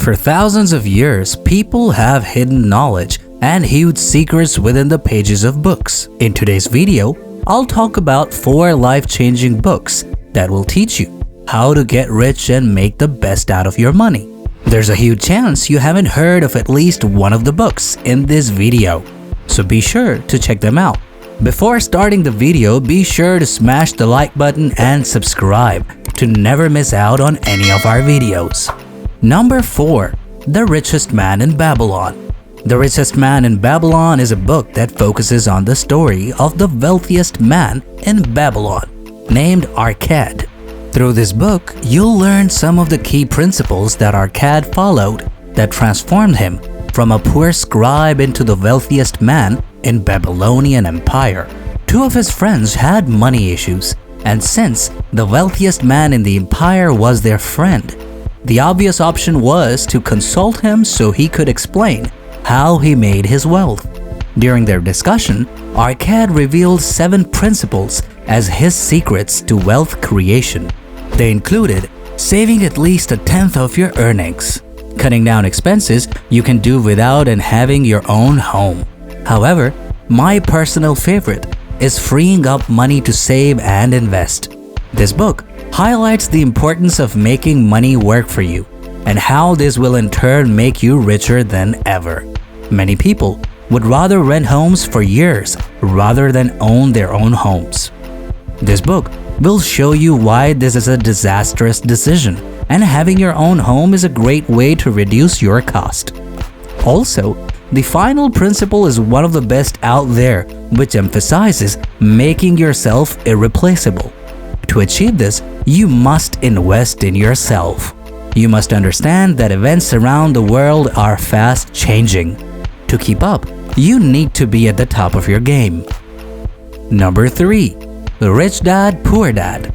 For thousands of years, people have hidden knowledge and huge secrets within the pages of books. In today's video, I'll talk about 4 life-changing books that will teach you how to get rich and make the best out of your money. There's a huge chance you haven't heard of at least one of the books in this video, so be sure to check them out. Before starting the video, be sure to smash the like button and subscribe to never miss out on any of our videos. Number 4. The Richest Man in Babylon. The Richest Man in Babylon is a book that focuses on the story of the wealthiest man in Babylon, named 𝗧𝗏. Through this book, you'll learn some of the key principles that 𝗧𝗏 followed that transformed him from a poor scribe into the wealthiest man in Babylonian Empire. 2 of his friends had money issues, and since the wealthiest man in the empire was their friend, the obvious option was to consult him so he could explain how he made his wealth. During their discussion, 𝗧𝗏 revealed 7 principles as his secrets to wealth creation. They included saving at least 1/10 of your earnings, cutting down expenses you can do without, and having your own home. However, my personal favorite is freeing up money to save and invest. This book highlights the importance of making money work for you and how this will in turn make you richer than ever. Many people would rather rent homes for years rather than own their own homes. This book will show you why this is a disastrous decision, and having your own home is a great way to reduce your cost. Also, the final principle is one of the best out there, which emphasizes making yourself irreplaceable. To achieve this, you must invest in yourself. You must understand that events around the world are fast changing. To keep up, you need to be at the top of your game. Number 3. The Rich Dad, Poor Dad.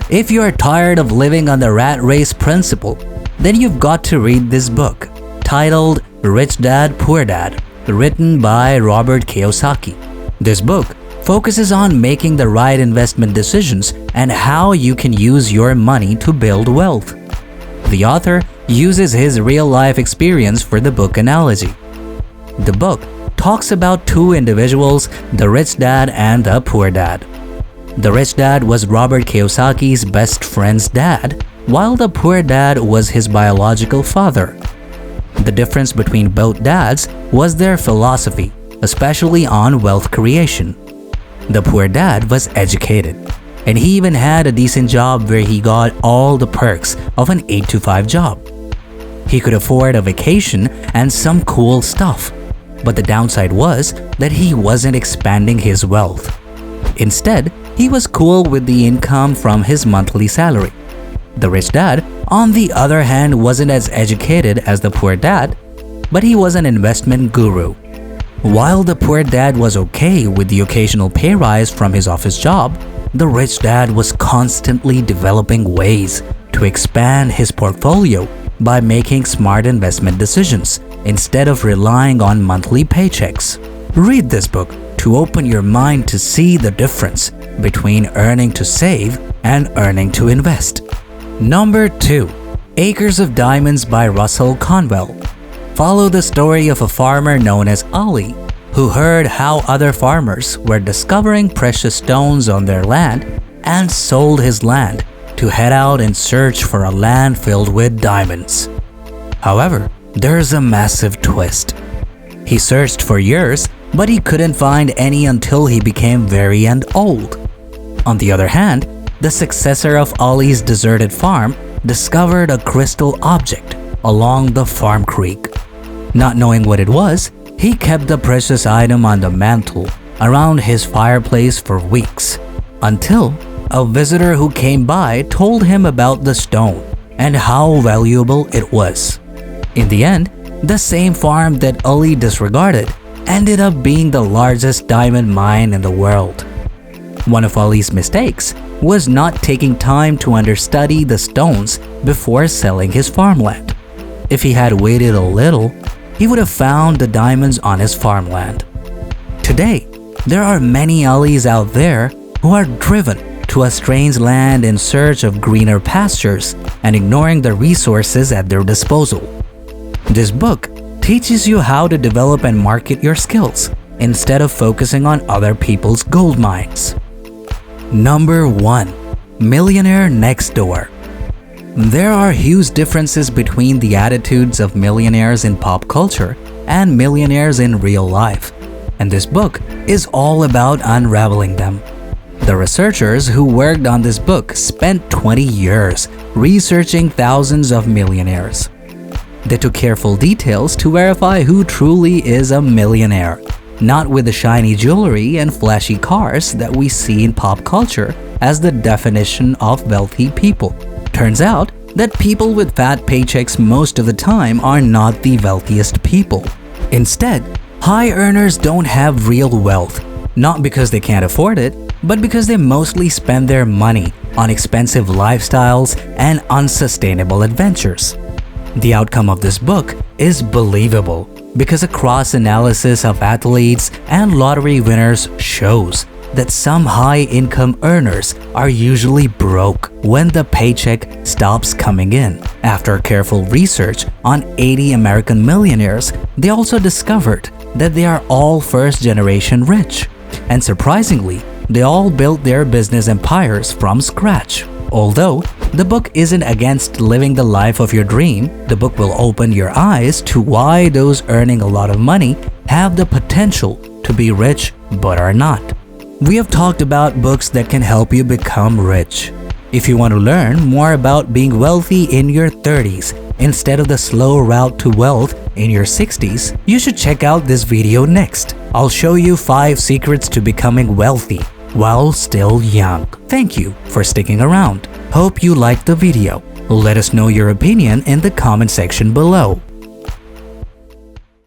If you're tired of living on the rat race principle, then you've got to read this book, titled Rich Dad, Poor Dad, written by Robert Kiyosaki. This book focuses on making the right investment decisions and how you can use your money to build wealth. The author uses his real-life experience for the book analogy. The book talks about 2 individuals, the rich dad and the poor dad. The rich dad was Robert Kiyosaki's best friend's dad, while the poor dad was his biological father. The difference between both dads was their philosophy, especially on wealth creation. The poor dad was educated, and he even had a decent job where he got all the perks of an 8-to-5 job. He could afford a vacation and some cool stuff, but the downside was that he wasn't expanding his wealth. Instead, he was cool with the income from his monthly salary. The rich dad, on the other hand, wasn't as educated as the poor dad, but he was an investment guru. While the poor dad was okay with the occasional pay rise from his office job, the rich dad was constantly developing ways to expand his portfolio by making smart investment decisions instead of relying on monthly paychecks. Read this book to open your mind to see the difference between earning to save and earning to invest. Number 2. Acres of Diamonds by Russell Conwell. Follow the story of a farmer known as Ali, who heard how other farmers were discovering precious stones on their land and sold his land to head out in search for a land filled with diamonds. However, there's a massive twist. He searched for years, but he couldn't find any until he became very old. On the other hand, the successor of Ali's deserted farm discovered a crystal object along the farm creek. Not knowing what it was, he kept the precious item on the mantle around his fireplace for weeks, until a visitor who came by told him about the stone and how valuable it was. In the end, the same farm that Ali disregarded ended up being the largest diamond mine in the world. One of Ali's mistakes was not taking time to understudy the stones before selling his farmland. If he had waited a little, he would have found the diamonds on his farmland. Today, there are many Alis out there who are driven to a strange land in search of greener pastures and ignoring the resources at their disposal. This book teaches you how to develop and market your skills instead of focusing on other people's gold mines. Number 1. Millionaire Next Door. There are huge differences between the attitudes of millionaires in pop culture and millionaires in real life, and this book is all about unraveling them. The researchers who worked on this book spent 20 years researching thousands of millionaires. They took careful details to verify who truly is a millionaire, not with the shiny jewelry and flashy cars that we see in pop culture as the definition of wealthy people. Turns out that people with fat paychecks most of the time are not the wealthiest people. Instead, high earners don't have real wealth, not because they can't afford it, but because they mostly spend their money on expensive lifestyles and unsustainable adventures. The outcome of this book is believable because a cross-analysis of athletes and lottery winners shows that some high-income earners are usually broke when the paycheck stops coming in. After careful research on 80 American millionaires, they also discovered that they are all first-generation rich. And surprisingly, they all built their business empires from scratch. Although the book isn't against living the life of your dream, the book will open your eyes to why those earning a lot of money have the potential to be rich but are not. We have talked about books that can help you become rich. If you want to learn more about being wealthy in your 30s instead of the slow route to wealth in your 60s, you should check out this video next. I'll show you 5 secrets to becoming wealthy while still young. Thank you for sticking around. Hope you liked the video. Let us know your opinion in the comment section below.